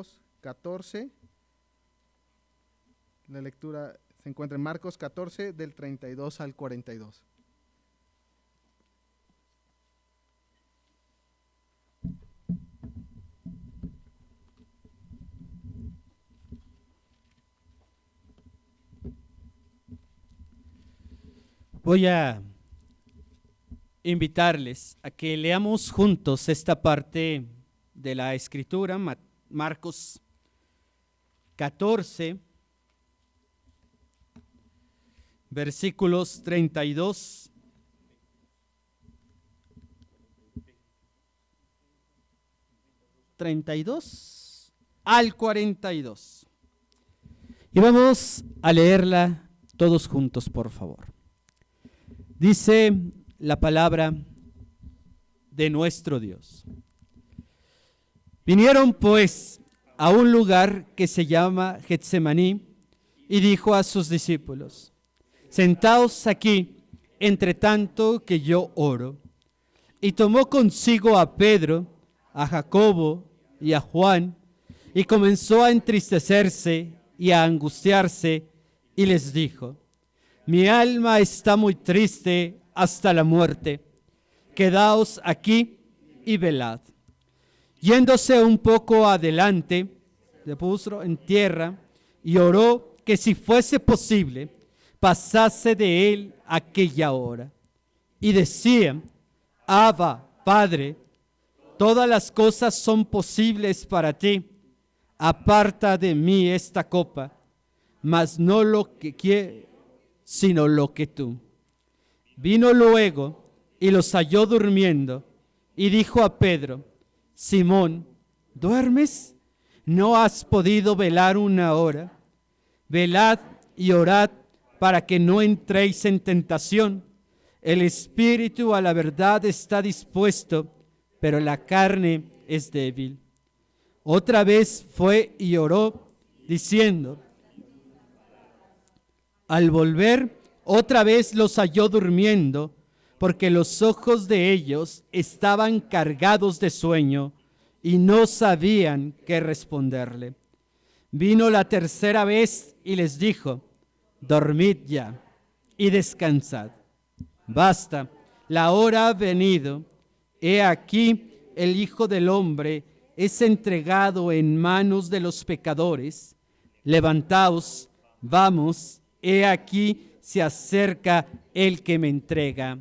Marcos 14. La lectura se encuentra en Marcos 14, del 32 al 42. Voy a invitarles a que leamos juntos esta parte de la Escritura, Marcos 14, versículos 32 al 42. Y vamos a leerla todos juntos, por favor. Dice la palabra de nuestro Dios. Vinieron pues a un lugar que se llama Getsemaní y dijo a sus discípulos: sentaos aquí, entre tanto que yo oro. Y tomó consigo a Pedro, a Jacobo y a Juan, y comenzó a entristecerse y a angustiarse, y les dijo: mi alma está muy triste hasta la muerte. Quedaos aquí y velad. Yéndose un poco adelante, se puso en tierra y oró que si fuese posible, pasase de él aquella hora. Y decía: Abba, Padre, todas las cosas son posibles para ti. Aparta de mí esta copa, mas no lo que quiero, sino lo que tú. Vino luego y los halló durmiendo, y dijo a Pedro: Simón, ¿duermes? ¿No has podido velar una hora? Velad y orad para que no entréis en tentación. El espíritu a la verdad está dispuesto, pero la carne es débil. Otra vez fue y oró, diciendo: al volver, otra vez los halló durmiendo, porque los ojos de ellos estaban cargados de sueño y no sabían qué responderle. Vino la tercera vez y les dijo: dormid ya y descansad. Basta, la hora ha venido. He aquí, el Hijo del Hombre es entregado en manos de los pecadores. Levantaos, vamos. He aquí se acerca el que me entrega.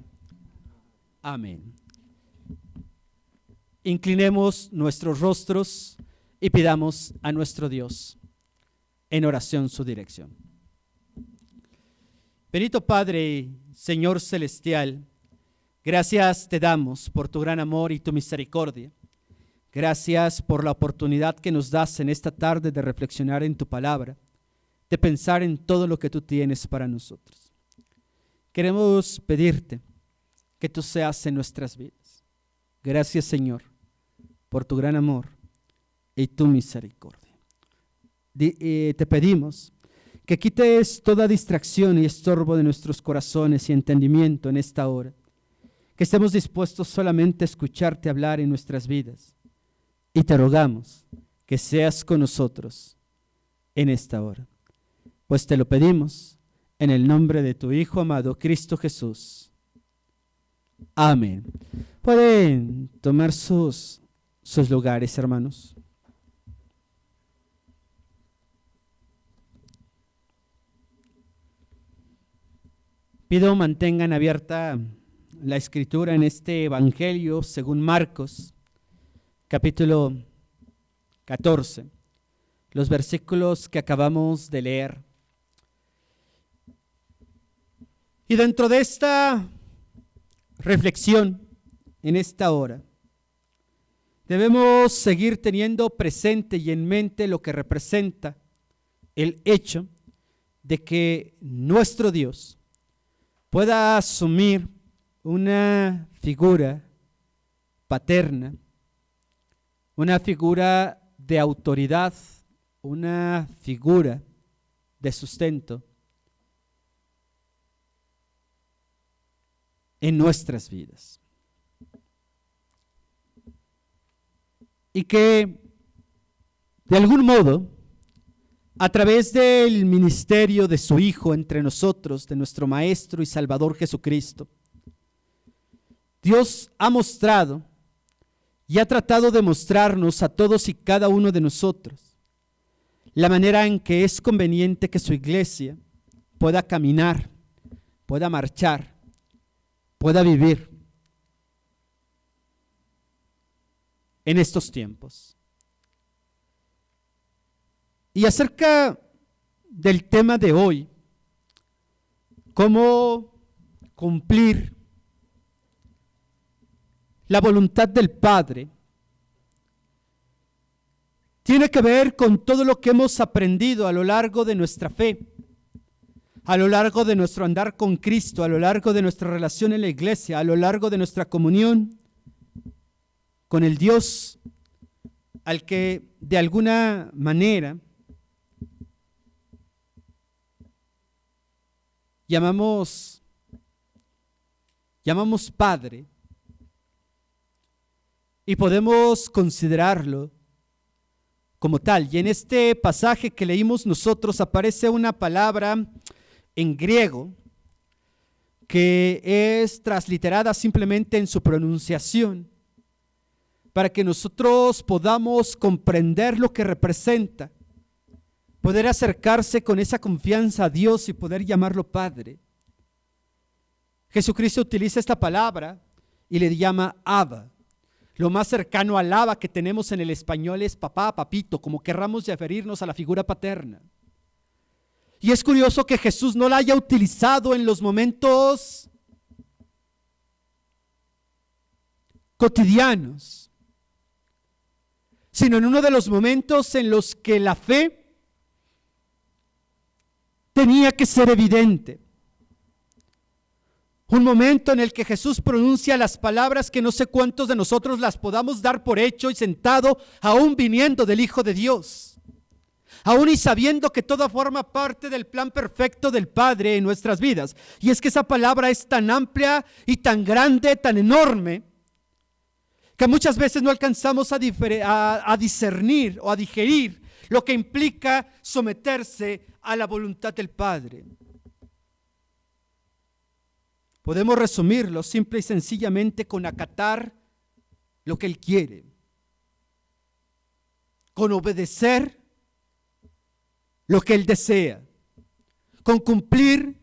Amén. Inclinemos nuestros rostros y pidamos a nuestro Dios en oración su dirección. Bendito Padre, Señor celestial, gracias te damos por tu gran amor y tu misericordia. Gracias por la oportunidad que nos das en esta tarde de reflexionar en tu palabra, de pensar en todo lo que tú tienes para nosotros. Queremos pedirte que tú seas en nuestras vidas. Gracias, Señor, por tu gran amor y tu misericordia. Te pedimos que quites toda distracción y estorbo de nuestros corazones y entendimiento en esta hora, que estemos dispuestos solamente a escucharte hablar en nuestras vidas, y te rogamos que seas con nosotros en esta hora. Pues te lo pedimos en el nombre de tu Hijo amado, Cristo Jesús. Amén. Pueden tomar sus lugares, hermanos. Pido mantengan abierta la escritura en este evangelio según Marcos, capítulo 14, los versículos que acabamos de leer. Y dentro de esta reflexión, en esta hora, debemos seguir teniendo presente y en mente lo que representa el hecho de que nuestro Dios pueda asumir una figura paterna, una figura de autoridad, una figura de sustento en nuestras vidas. Y que De algún modo, a través del ministerio de su Hijo entre nosotros, de nuestro Maestro y Salvador Jesucristo, Dios ha mostrado y ha tratado de mostrarnos a todos y cada uno de nosotros la manera en que es conveniente que su iglesia pueda caminar, pueda marchar, pueda vivir en estos tiempos. Y acerca del tema de hoy, cómo cumplir la voluntad del Padre, tiene que ver con todo lo que hemos aprendido a lo largo de nuestra fe, a lo largo de nuestro andar con Cristo, a lo largo de nuestra relación en la iglesia, a lo largo de nuestra comunión con el Dios al que de alguna manera llamamos Padre, y podemos considerarlo como tal. Y en este pasaje que leímos nosotros aparece una palabra en griego que es transliterada simplemente en su pronunciación, para que nosotros podamos comprender lo que representa, poder acercarse con esa confianza a Dios y poder llamarlo Padre. Jesucristo utiliza esta palabra y le llama Abba. Lo más cercano al Abba que tenemos en el español es papá, papito, como querramos referirnos a la figura paterna. Y es curioso que Jesús no la haya utilizado en los momentos cotidianos, sino en uno de los momentos en los que la fe tenía que ser evidente. Un momento en el que Jesús pronuncia las palabras que no sé cuántos de nosotros las podamos dar por hecho y sentado, aún viniendo del Hijo de Dios, aún y sabiendo que todo forma parte del plan perfecto del Padre en nuestras vidas. Y es que esa palabra es tan amplia y tan grande, tan enorme, que muchas veces no alcanzamos a discernir o a digerir lo que implica someterse a la voluntad del Padre. Podemos resumirlo simple y sencillamente con acatar lo que Él quiere, con obedecer lo que Él desea, con cumplir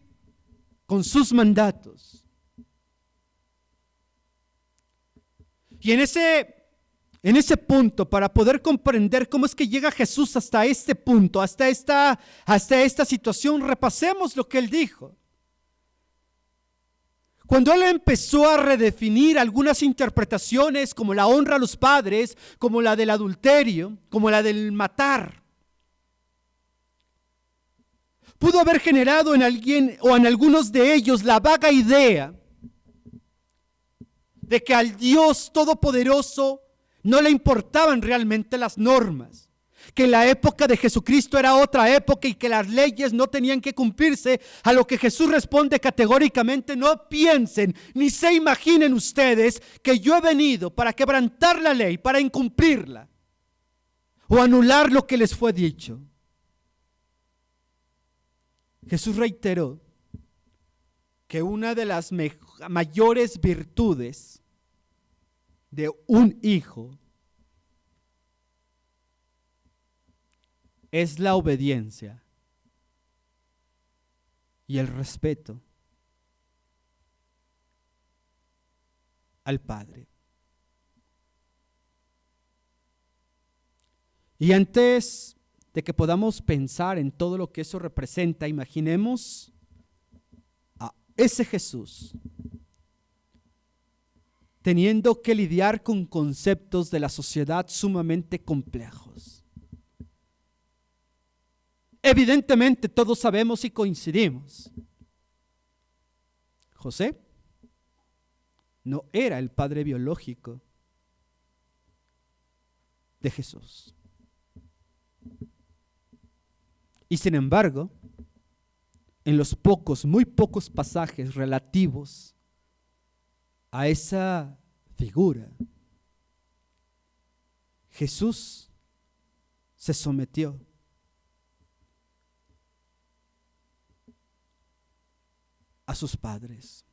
con sus mandatos. Y en ese punto, para poder comprender cómo es que llega Jesús hasta este punto, hasta esta situación, repasemos lo que Él dijo. Cuando Él empezó a redefinir algunas interpretaciones como la honra a los padres, como la del adulterio, como la del matar, pudo haber generado en alguien o en algunos de ellos la vaga idea de que al Dios Todopoderoso no le importaban realmente las normas, que la época de Jesucristo era otra época y que las leyes no tenían que cumplirse, a lo que Jesús responde categóricamente: no piensen ni se imaginen ustedes que yo he venido para quebrantar la ley, para incumplirla o anular lo que les fue dicho. Jesús reiteró que una de las mayores virtudes de un hijo es la obediencia y el respeto al Padre. Y antes de que podamos pensar en todo lo que eso representa, imaginemos a ese Jesús teniendo que lidiar con conceptos de la sociedad sumamente complejos. Evidentemente todos sabemos y coincidimos: José no era el padre biológico de Jesús. Y sin embargo, en los muy pocos pasajes relativos a esa figura, Jesús se sometió. A sus padres.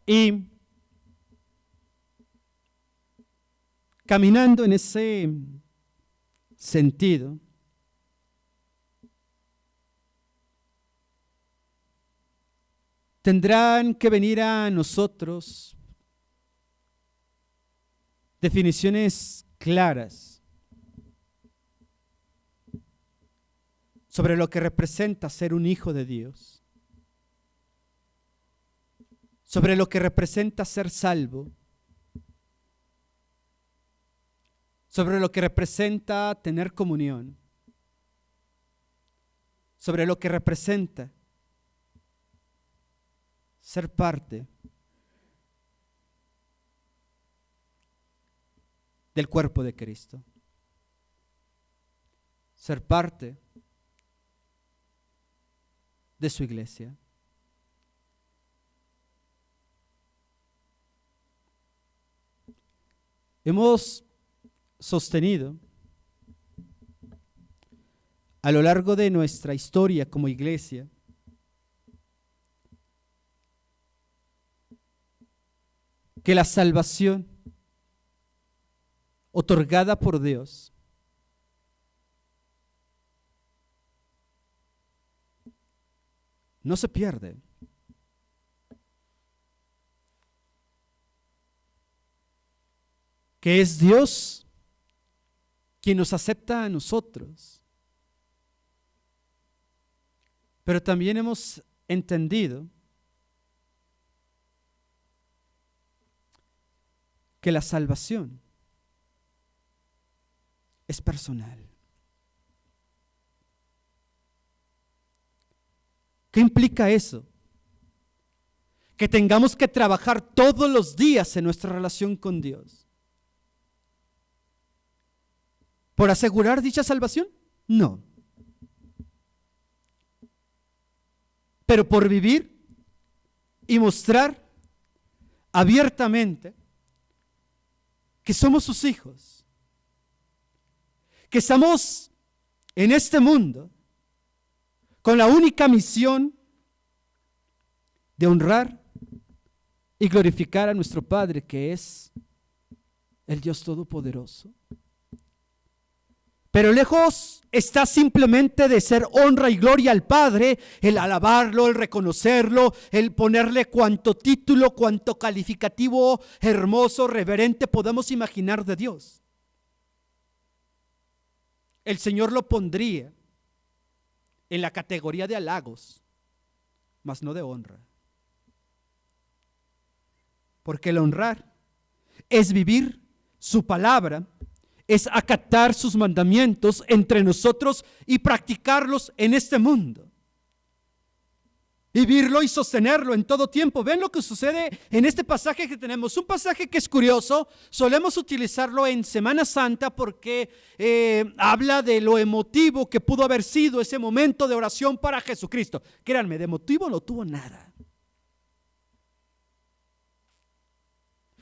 Y caminando en ese sentido, tendrán que venir a nosotros definiciones claras sobre lo que representa ser un hijo de Dios, sobre lo que representa ser salvo, sobre lo que representa tener comunión, sobre lo que representa ser parte del cuerpo de Cristo, ser parte de su iglesia. Hemos sostenido a lo largo de nuestra historia como iglesia que la salvación otorgada por Dios no se pierde. Que es Dios quien nos acepta a nosotros. Pero también hemos entendido que la salvación es personal. ¿Qué implica eso? Que tengamos que trabajar todos los días en nuestra relación con Dios. ¿Por asegurar dicha salvación? No. Pero por vivir y mostrar abiertamente que somos sus hijos, que estamos en este mundo con la única misión de honrar y glorificar a nuestro Padre, que es el Dios Todopoderoso. Pero lejos está simplemente de ser honra y gloria al Padre, el alabarlo, el reconocerlo, el ponerle cuanto título, cuanto calificativo hermoso, reverente podamos imaginar de Dios. El Señor lo pondría en la categoría de halagos, mas no de honra. Porque el honrar es vivir su palabra, es acatar sus mandamientos entre nosotros y practicarlos en este mundo. Vivirlo y sostenerlo en todo tiempo. ¿Ven lo que sucede en este pasaje que tenemos? Un pasaje que es curioso, solemos utilizarlo en Semana Santa porque habla de lo emotivo que pudo haber sido ese momento de oración para Jesucristo. Créanme, de emotivo no tuvo nada.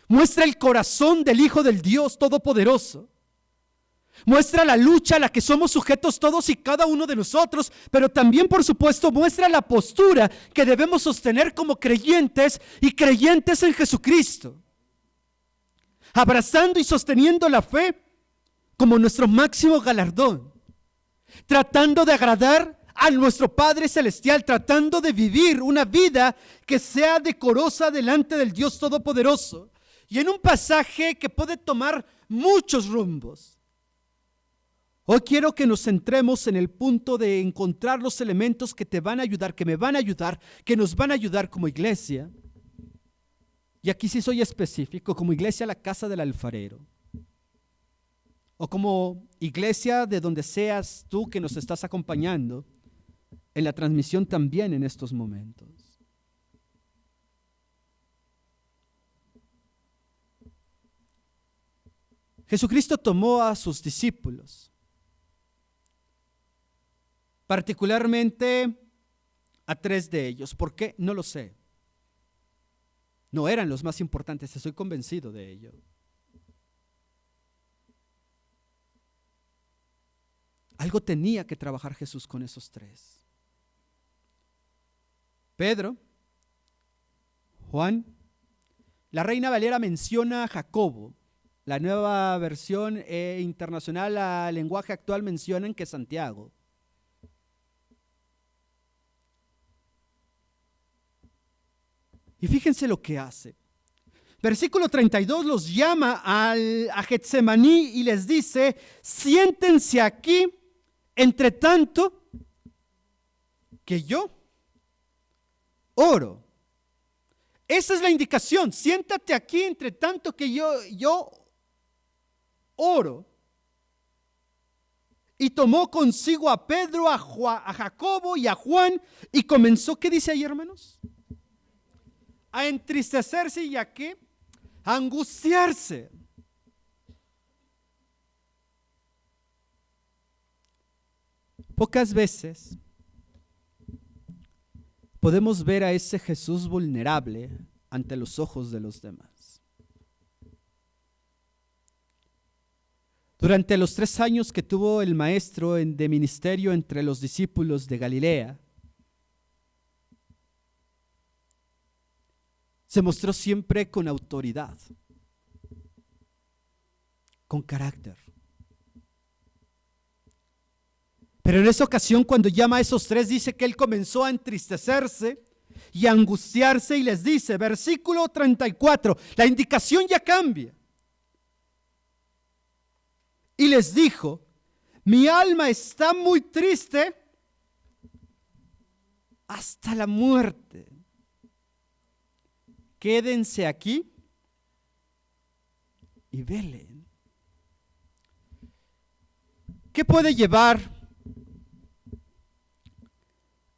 Muestra el corazón del Hijo del Dios Todopoderoso. Muestra la lucha a la que somos sujetos todos y cada uno de nosotros, pero también, por supuesto, muestra la postura que debemos sostener como creyentes y creyentes en Jesucristo, abrazando y sosteniendo la fe como nuestro máximo galardón, tratando de agradar a nuestro Padre Celestial, tratando de vivir una vida que sea decorosa delante del Dios Todopoderoso. Y en un pasaje que puede tomar muchos rumbos, hoy quiero que nos centremos en el punto de encontrar los elementos que te van a ayudar, que me van a ayudar, que nos van a ayudar como iglesia. Y aquí sí soy específico, como iglesia La Casa del Alfarero. O como iglesia de donde seas tú que nos estás acompañando en la transmisión también en estos momentos. Jesucristo tomó a sus discípulos, particularmente a 3 de ellos. ¿Por qué? No lo sé. No eran los más importantes, estoy convencido de ello. Algo tenía que trabajar Jesús con esos tres. Pedro, Juan, la Reina Valera menciona a Jacobo. La nueva versión internacional al lenguaje actual mencionan que Santiago. Y fíjense lo que hace. Versículo 32 los llama a Getsemaní y les dice: siéntense aquí, entre tanto que yo oro. Esa es la indicación. Siéntate aquí, entre tanto que yo oro. Y tomó consigo a Pedro, a Jacobo y a Juan y comenzó, ¿qué dice ahí, hermanos? A entristecerse y a qué? A angustiarse. Pocas veces podemos ver a ese Jesús vulnerable ante los ojos de los demás. Durante los 3 años que tuvo el maestro de ministerio entre los discípulos de Galilea, se mostró siempre con autoridad, con carácter. Pero en esa ocasión, cuando llama a esos tres, dice que él comenzó a entristecerse y a angustiarse y les dice, versículo 34, la indicación ya cambia. Y les dijo: mi alma está muy triste hasta la muerte. Quédense aquí y velen. ¿Qué puede llevar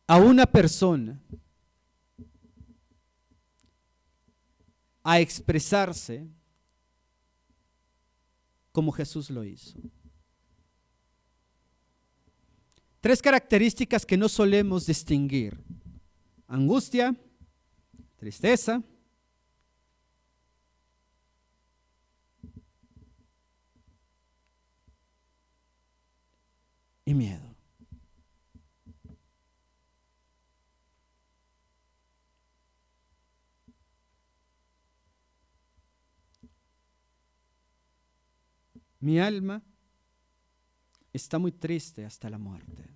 a una persona a expresarse como Jesús lo hizo? 3 características que no solemos distinguir: angustia, tristeza y miedo. Mi alma está muy triste hasta la muerte.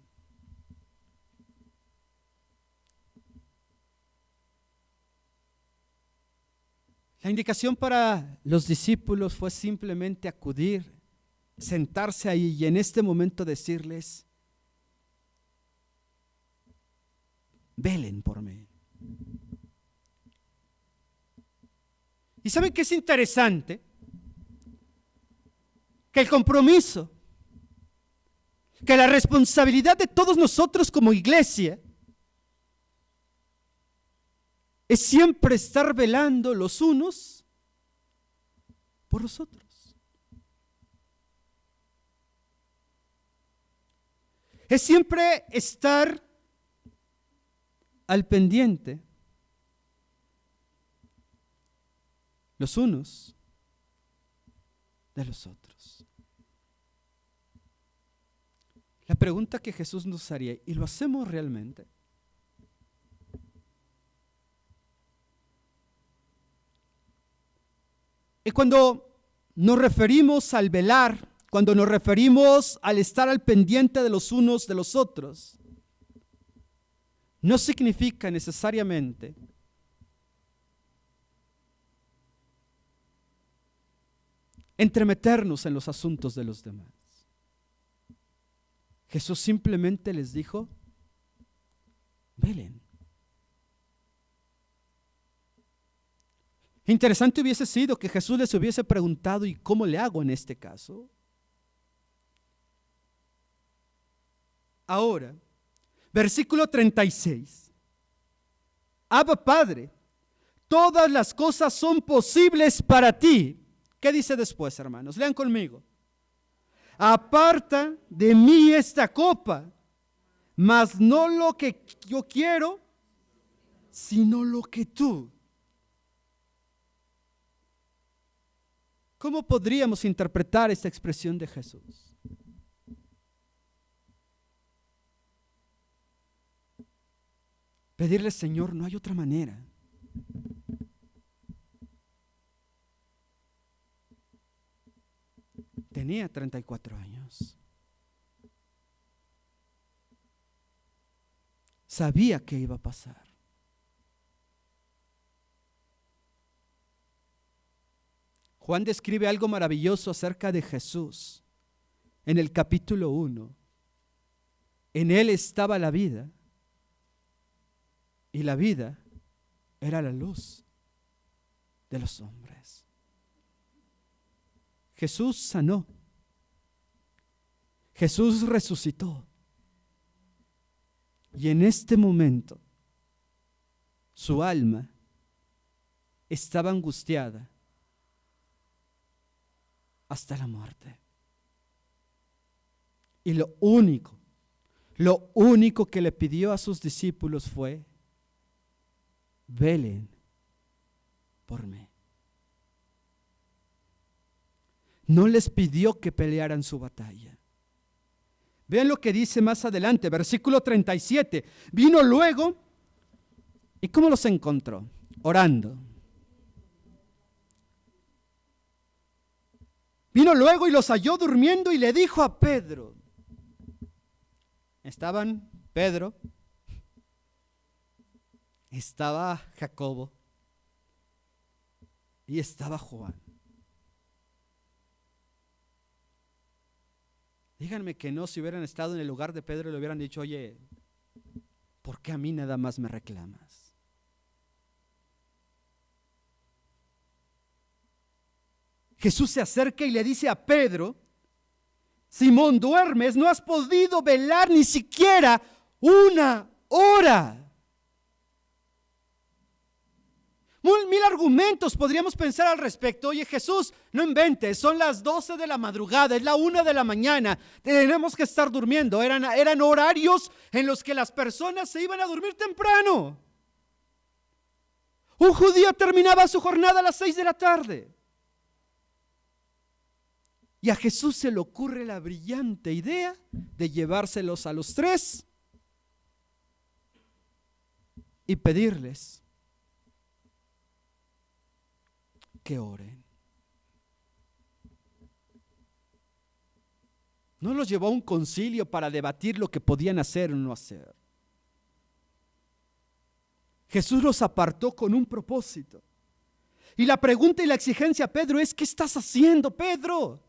La indicación para los discípulos fue simplemente acudir, sentarse ahí y en este momento decirles: velen por mí. ¿Y saben qué es interesante? Que el compromiso, que la responsabilidad de todos nosotros como iglesia es siempre estar velando los unos por los otros. Es siempre estar al pendiente los unos de los otros. La pregunta que Jesús nos haría: ¿y lo hacemos realmente? Y cuando nos referimos al velar, cuando nos referimos al estar al pendiente de los unos de los otros, no significa necesariamente entremeternos en los asuntos de los demás. Jesús simplemente les dijo: velen. Interesante hubiese sido que Jesús les hubiese preguntado: ¿y cómo le hago en este caso? Ahora, versículo 36. Abba Padre, todas las cosas son posibles para ti. ¿Qué dice después, hermanos? Lean conmigo. Aparta de mí esta copa, mas no lo que yo quiero, sino lo que tú. ¿Cómo podríamos interpretar esta expresión de Jesús? Pedirle, Señor, no hay otra manera. Tenía 34 años. Sabía que iba a pasar. Juan describe algo maravilloso acerca de Jesús en el capítulo 1. En él estaba la vida, y la vida era la luz de los hombres. Jesús sanó. Jesús resucitó. Y en este momento su alma estaba angustiada hasta la muerte. Y lo único que le pidió a sus discípulos fue: velen por mí. No les pidió que pelearan su batalla. Vean lo que dice más adelante, versículo 37. Vino luego, ¿y cómo los encontró? Orando. Vino luego y los halló durmiendo y le dijo a Pedro. Estaban Pedro, estaba Jacobo y estaba Juan. Díganme que no, si hubieran estado en el lugar de Pedro, le hubieran dicho: oye, ¿por qué a mí nada más me reclamas? Jesús se acerca y le dice a Pedro: Simón, duermes, no has podido velar ni siquiera una hora. Mil argumentos podríamos pensar al respecto. Oye, Jesús, no inventes, son las 12 de la madrugada, es la 1 de la mañana, tenemos que estar durmiendo. Eran horarios en los que las personas se iban a dormir temprano. Un judío terminaba su jornada a las 6 de la tarde. Y a Jesús se le ocurre la brillante idea de llevárselos a los tres y pedirles que oren. No los llevó a un concilio para debatir lo que podían hacer o no hacer. Jesús los apartó con un propósito. Y la pregunta y la exigencia a Pedro es: ¿qué estás haciendo, Pedro?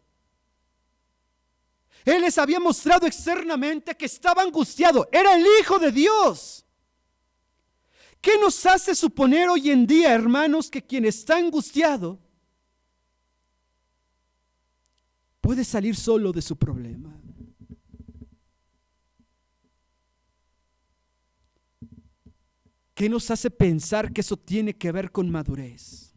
Él les había mostrado externamente que estaba angustiado. Era el Hijo de Dios. ¿Qué nos hace suponer hoy en día, hermanos, que quien está angustiado puede salir solo de su problema? ¿Qué nos hace pensar que eso tiene que ver con madurez?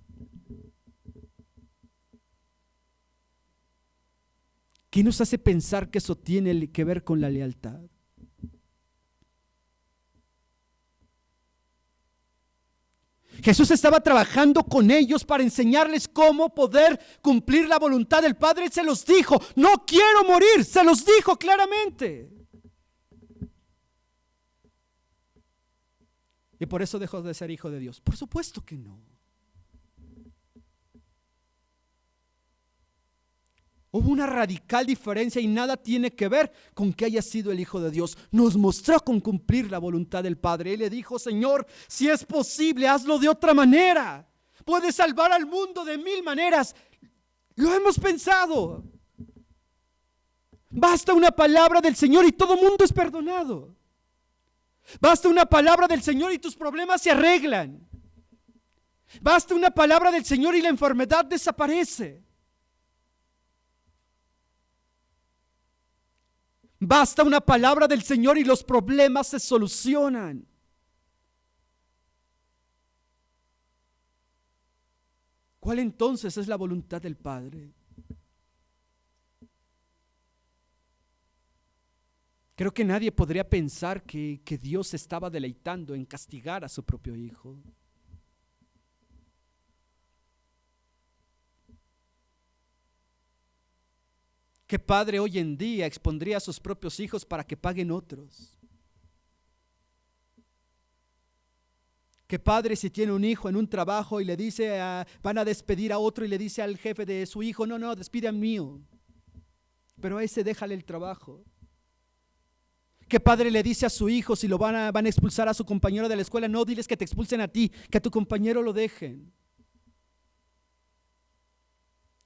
¿Qué nos hace pensar que eso tiene que ver con la lealtad? Jesús estaba trabajando con ellos para enseñarles cómo poder cumplir la voluntad del Padre. Se los dijo: no quiero morir, se los dijo claramente. ¿Y por eso dejó de ser hijo de Dios? Por supuesto que no. Hubo una radical diferencia y nada tiene que ver con que haya sido el Hijo de Dios. Nos mostró con cumplir la voluntad del Padre. Él le dijo: Señor, si es posible, hazlo de otra manera. Puedes salvar al mundo de 1000 maneras. Lo hemos pensado. Basta una palabra del Señor y todo mundo es perdonado. Basta una palabra del Señor y tus problemas se arreglan. Basta una palabra del Señor y la enfermedad desaparece. Basta una palabra del Señor y los problemas se solucionan. ¿Cuál entonces es la voluntad del Padre? Creo que nadie podría pensar que Dios se estaba deleitando en castigar a su propio Hijo. ¿Qué padre hoy en día expondría a sus propios hijos para que paguen otros? ¿Qué padre si tiene un hijo en un trabajo y le dice, van a despedir a otro y le dice al jefe de su hijo, no, despide al mío, pero a ese déjale el trabajo? ¿Qué padre le dice a su hijo si lo van a expulsar a su compañero de la escuela? No, diles que te expulsen a ti, que a tu compañero lo dejen.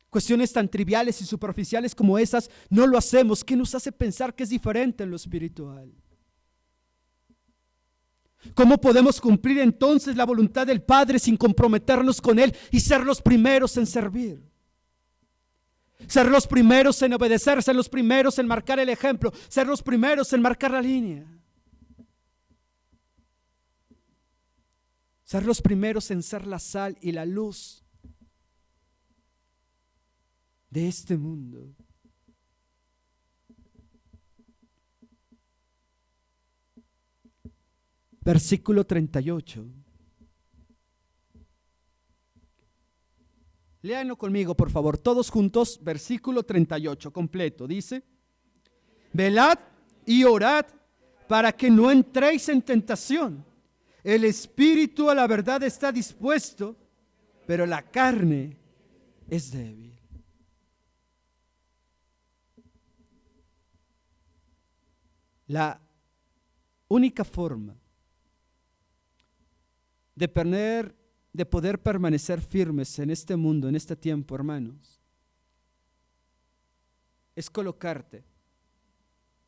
Cuestiones tan triviales y superficiales como esas no lo hacemos. ¿Qué nos hace pensar que es diferente en lo espiritual? ¿Cómo podemos cumplir entonces la voluntad del Padre sin comprometernos con Él y ser los primeros en servir? Ser los primeros en obedecer, ser los primeros en marcar el ejemplo, ser los primeros en marcar la línea. Ser los primeros en ser la sal y la luz de este mundo. Versículo 38. Léanlo conmigo, por favor, todos juntos, versículo 38, completo. Dice: velad y orad para que no entréis en tentación. El espíritu a la verdad está dispuesto, pero la carne es débil. La única forma de poder permanecer firmes en este mundo, en este tiempo, hermanos, es colocarte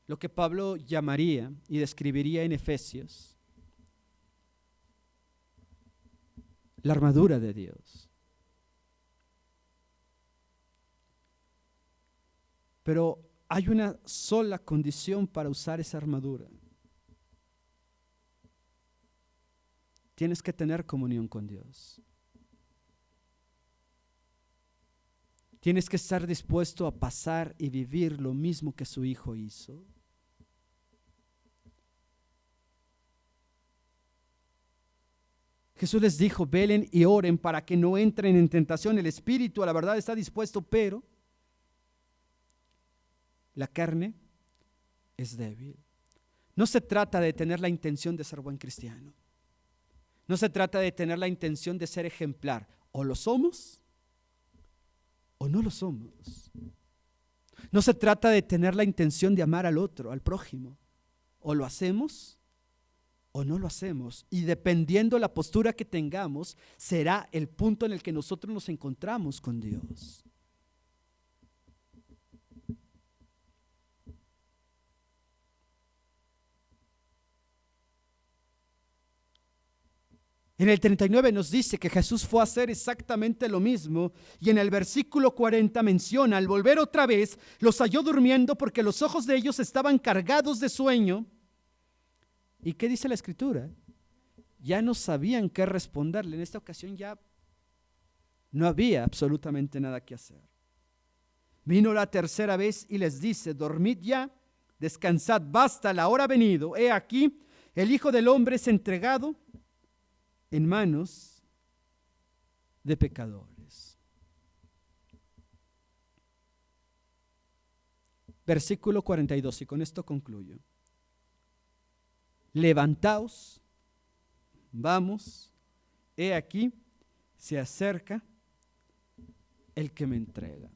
lo que Pablo llamaría y describiría en Efesios la armadura de Dios. Pero hay una sola condición para usar esa armadura. Tienes que tener comunión con Dios. Tienes que estar dispuesto a pasar y vivir lo mismo que su Hijo hizo. Jesús les dijo: velen y oren para que no entren en tentación. El espíritu a la verdad está dispuesto, pero la carne es débil. No se trata de tener la intención de ser buen cristiano. No se trata de tener la intención de ser ejemplar. O lo somos o no lo somos. No se trata de tener la intención de amar al otro, al prójimo. O lo hacemos o no lo hacemos. Y dependiendo la postura que tengamos, será el punto en el que nosotros nos encontramos con Dios. En el 39 nos dice que Jesús fue a hacer exactamente lo mismo, y en el versículo 40 menciona: al volver otra vez, los halló durmiendo porque los ojos de ellos estaban cargados de sueño. ¿Y qué dice la Escritura? Ya no sabían qué responderle. En esta ocasión ya no había absolutamente nada que hacer. Vino la tercera vez y les dice: dormid ya, descansad, basta, la hora ha venido. He aquí, el Hijo del Hombre es entregado en manos de pecadores. Versículo 42, y con esto concluyo. Levantaos, vamos, he aquí, se acerca el que me entrega.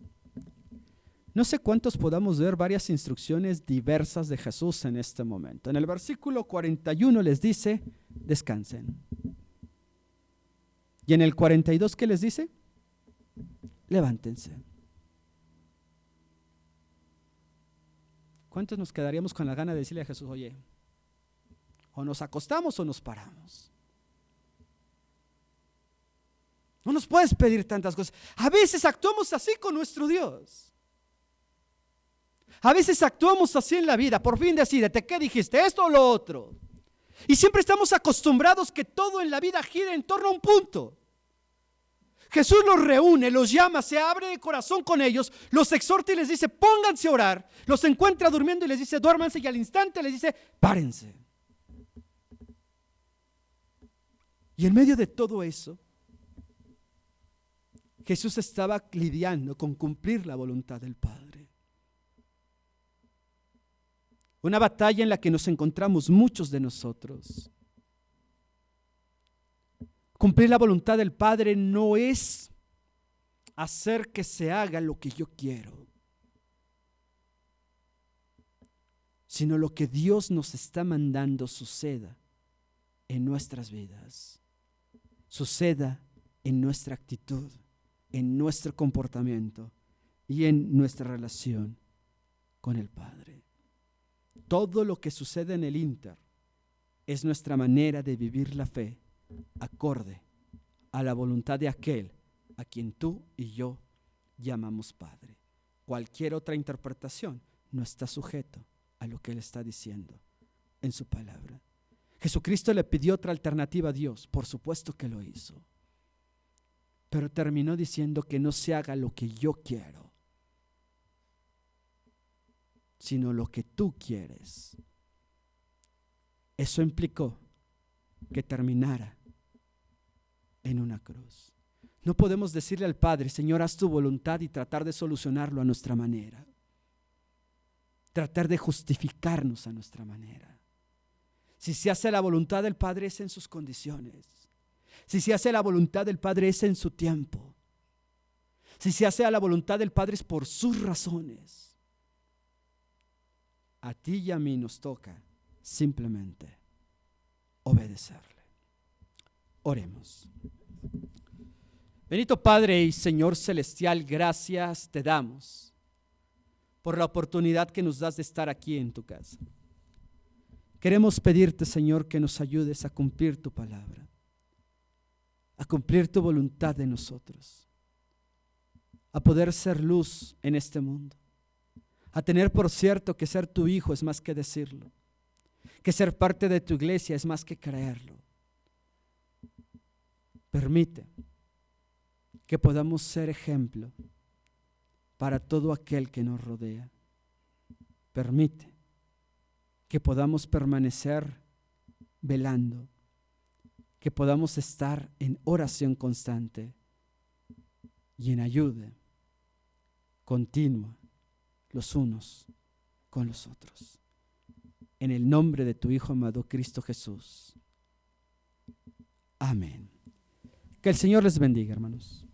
No sé cuántos podamos ver varias instrucciones diversas de Jesús en este momento. En el versículo 41 les dice: descansen. Y en el 42, ¿qué les dice? Levántense. ¿Cuántos nos quedaríamos con la gana de decirle a Jesús: oye, o nos acostamos o nos paramos? No nos puedes pedir tantas cosas. A veces actuamos así con nuestro Dios. A veces actuamos así en la vida. Por fin decídete, ¿qué dijiste? ¿Esto o lo otro? Y siempre estamos acostumbrados que todo en la vida gira en torno a un punto. Jesús los reúne, los llama, se abre de corazón con ellos, los exhorta y les dice: pónganse a orar. Los encuentra durmiendo y les dice: duérmanse, y al instante les dice: párense. Y en medio de todo eso, Jesús estaba lidiando con cumplir la voluntad del Padre. Una batalla en la que nos encontramos muchos de nosotros. Cumplir la voluntad del Padre no es hacer que se haga lo que yo quiero, sino lo que Dios nos está mandando suceda en nuestras vidas, suceda en nuestra actitud, en nuestro comportamiento y en nuestra relación con el Padre. Todo lo que sucede en el inter es nuestra manera de vivir la fe acorde a la voluntad de aquel a quien tú y yo llamamos Padre. Cualquier otra interpretación no está sujeto a lo que Él está diciendo en su palabra. Jesucristo le pidió otra alternativa a Dios, por supuesto que lo hizo, pero terminó diciendo que no se haga lo que yo quiero, sino lo que tú quieres. Eso implicó que terminara en una cruz. No podemos decirle al Padre, Señor, haz tu voluntad y tratar de solucionarlo a nuestra manera. Tratar de justificarnos a nuestra manera. Si se hace la voluntad del Padre es en sus condiciones. Si se hace la voluntad del Padre es en su tiempo. Si se hace a la voluntad del Padre es por sus razones. A ti y a mí nos toca simplemente obedecerle. Oremos. Bendito Padre y Señor celestial, gracias te damos por la oportunidad que nos das de estar aquí en tu casa. Queremos pedirte, Señor, que nos ayudes a cumplir tu palabra, a cumplir tu voluntad de nosotros, a poder ser luz en este mundo, a tener por cierto que ser tu hijo es más que decirlo, que ser parte de tu iglesia es más que creerlo. Permite que podamos ser ejemplo para todo aquel que nos rodea. Permite que podamos permanecer velando, que podamos estar en oración constante y en ayuda continua los unos con los otros. En el nombre de tu Hijo amado Cristo Jesús. Amén. Que el Señor les bendiga, hermanos.